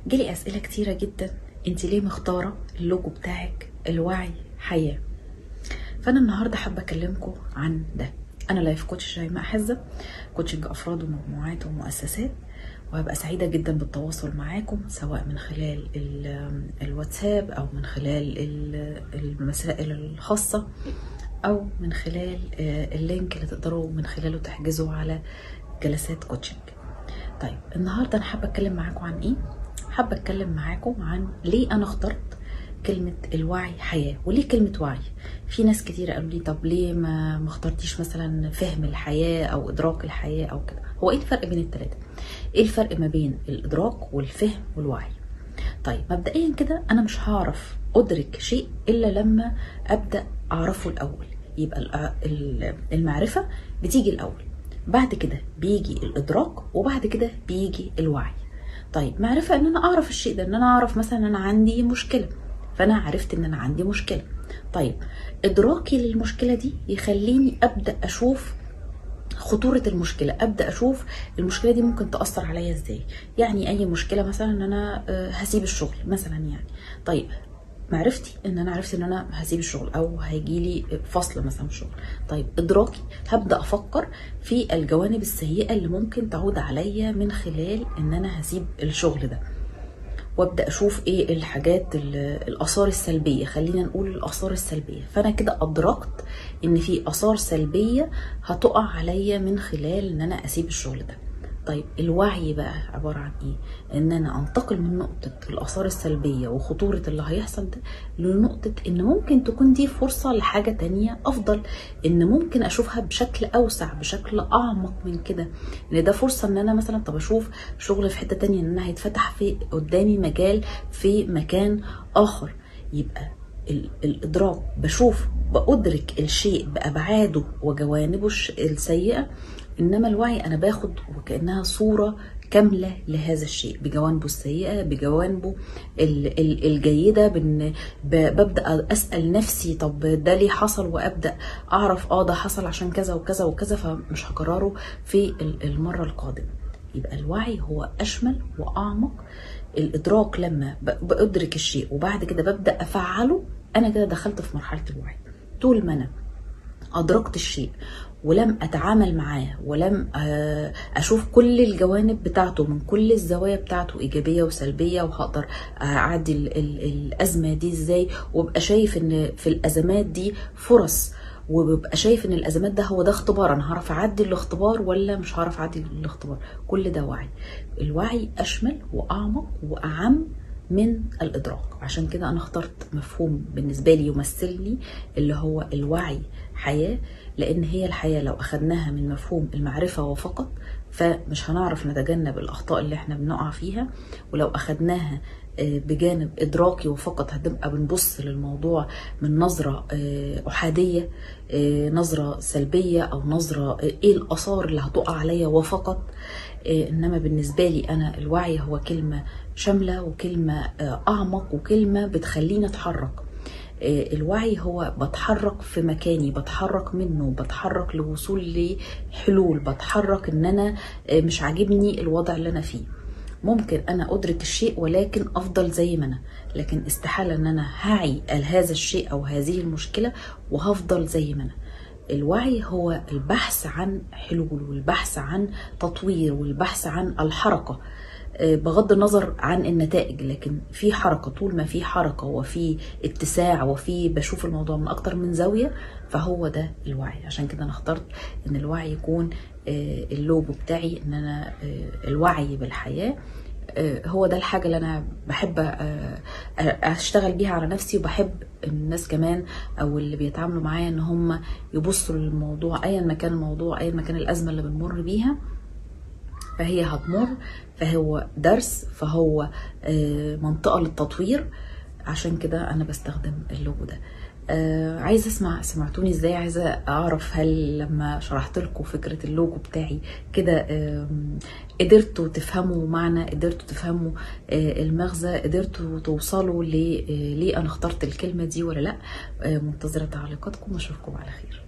جالي اسئله كتيره جدا، انت ليه مختاره اللوجو بتاعك الوعي حياه؟ فانا النهارده حابه اكلمكم عن ده. انا لايف كوتش شيماء حزة، كوتشنج افراد ومجموعات ومؤسسات، وهبقى سعيده جدا بالتواصل معاكم سواء من خلال الواتساب او من خلال المسائل الخاصه او من خلال اللينك اللي تقدروا من خلاله تحجزوا على جلسات كوتشنج. طيب النهارده انا حابه اتكلم معاكم عن ايه؟ حابه اتكلم معاكم عن ليه انا اخترت كلمه الوعي حياه. وليه كلمه وعي؟ في ناس كتير قالوا لي طب ليه ما اخترتيش مثلا فهم الحياه او ادراك الحياه او كده؟ هو ايه الفرق بين الثلاثه؟ ايه الفرق ما بين الادراك والفهم والوعي؟ طيب مبدئيا كده انا مش هعرف ادرك شيء الا لما ابدا اعرفه الاول. يبقى المعرفه بتيجي الاول، بعد كده بيجي الادراك، وبعد كده بيجي الوعي. طيب معرفه ان انا اعرف الشيء ده، ان انا اعرف مثلا ان انا عندي مشكله، فانا عرفت ان انا عندي مشكله. طيب ادراكي للمشكله دي يخليني ابدا اشوف خطورة المشكلة، ابدا اشوف المشكلة دي ممكن تأثر عليا ازاي. يعني اي مشكلة مثلا ان انا هسيب الشغل مثلا يعني. طيب معرفتي ان انا عرفت ان انا هسيب الشغل او هيجيلي فصل مثلا في الشغل. طيب ادراكي هبدا افكر في الجوانب السيئة اللي ممكن تعود عليا من خلال ان انا هسيب الشغل ده، وابدا اشوف ايه الحاجات الاثار السلبيه. خلينا نقول الاثار السلبيه، فانا كده ادركت ان في اثار سلبيه هتقع عليا من خلال ان انا اسيب الشغل ده. طيب الوعي بقى عباره عن ايه؟ ان انا انتقل من نقطه الاثار السلبيه وخطوره اللي هيحصل ده لنقطه ان ممكن تكون دي فرصه لحاجه تانية افضل، ان ممكن اشوفها بشكل اوسع بشكل اعمق من كده، ان ده فرصه ان انا مثلا طب اشوف شغل في حته تانية، ان انا هيتفتح في قدامي مجال في مكان اخر. يبقى الادراك بشوف بادرك الشيء بابعاده وجوانبه السيئه، انما الوعي انا باخد وكانها صوره كامله لهذا الشيء بجوانبه السيئه بجوانبه الجيده. ببدا اسال نفسي طب ده ليه حصل، وابدا اعرف ده حصل عشان كذا وكذا وكذا، فمش هكرره في المره القادمه. يبقى الوعي هو اشمل واعمق. الادراك لما بادرك الشيء وبعد كده ببدا افعله، انا كده دخلت في مرحله الوعي. طول ما انا ادركت الشيء ولم اتعامل معاه ولم اشوف كل الجوانب بتاعته من كل الزوايا بتاعته ايجابيه وسلبيه، وهقدر اعدي الازمه دي ازاي، وابقى شايف ان في الازمات دي فرص، وببقى شايف ان الازمات ده هو ده اختبار، انا هعرف اعدي الاختبار ولا مش هعرف اعدي الاختبار. كل ده وعي. الوعي اشمل واعمق واعم من الادراك. عشان كده انا اخترت مفهوم بالنسبه لي يمثلني اللي هو الوعي حياه، لان هي الحياه لو اخدناها من مفهوم المعرفه وفقط فمش هنعرف نتجنب الاخطاء اللي احنا بنقع فيها، ولو اخدناها بجانب ادراكي وفقط هتبقى بنبص للموضوع من نظره احاديه، نظره سلبيه، او نظره ايه الاثار اللي هتقع عليا وفقط. انما بالنسبه لي انا الوعي هو كلمه شامله وكلمه اعمق وكلمه بتخليني اتحرك. الوعي هو بتحرك في مكاني، بتحرك منه، بتحرك لوصول لحلول، بتحرك ان انا مش عاجبني الوضع اللي انا فيه. ممكن انا ادرك الشيء ولكن افضل زي ما انا، لكن استحالة ان انا هعي هذا الشيء او هذه المشكلة وهفضل زي ما انا. الوعي هو البحث عن حلول والبحث عن تطوير والبحث عن الحركة، بغض النظر عن النتائج، لكن في حركة. طول ما في حركة وفي اتساع وفي بشوف الموضوع من اكتر من زاوية، فهو ده الوعي. عشان كده انا اخترت ان الوعي يكون اللوجو بتاعي، ان انا الوعي بالحياة. هو ده الحاجة اللي انا بحب اشتغل بيها على نفسي، وبحب الناس كمان او اللي بيتعاملوا معايا ان هم يبصوا للموضوع ايا ما كان الموضوع، ايا ما كان الازمة اللي بنمر بيها، فهي هتمر، فهو درس، فهو منطقة للتطوير. عشان كده انا بستخدم اللوجو ده. عايزه سمعتوني ازاي؟ عايزه اعرف هل لما شرحت لكم فكره اللوجو بتاعي كده قدرتوا تفهموا معنى، قدرتوا تفهموا المغزى، قدرتوا توصلوا ليه انا اخترت الكلمه دي ولا لا؟ منتظره تعليقاتكم واشوفكم على خير.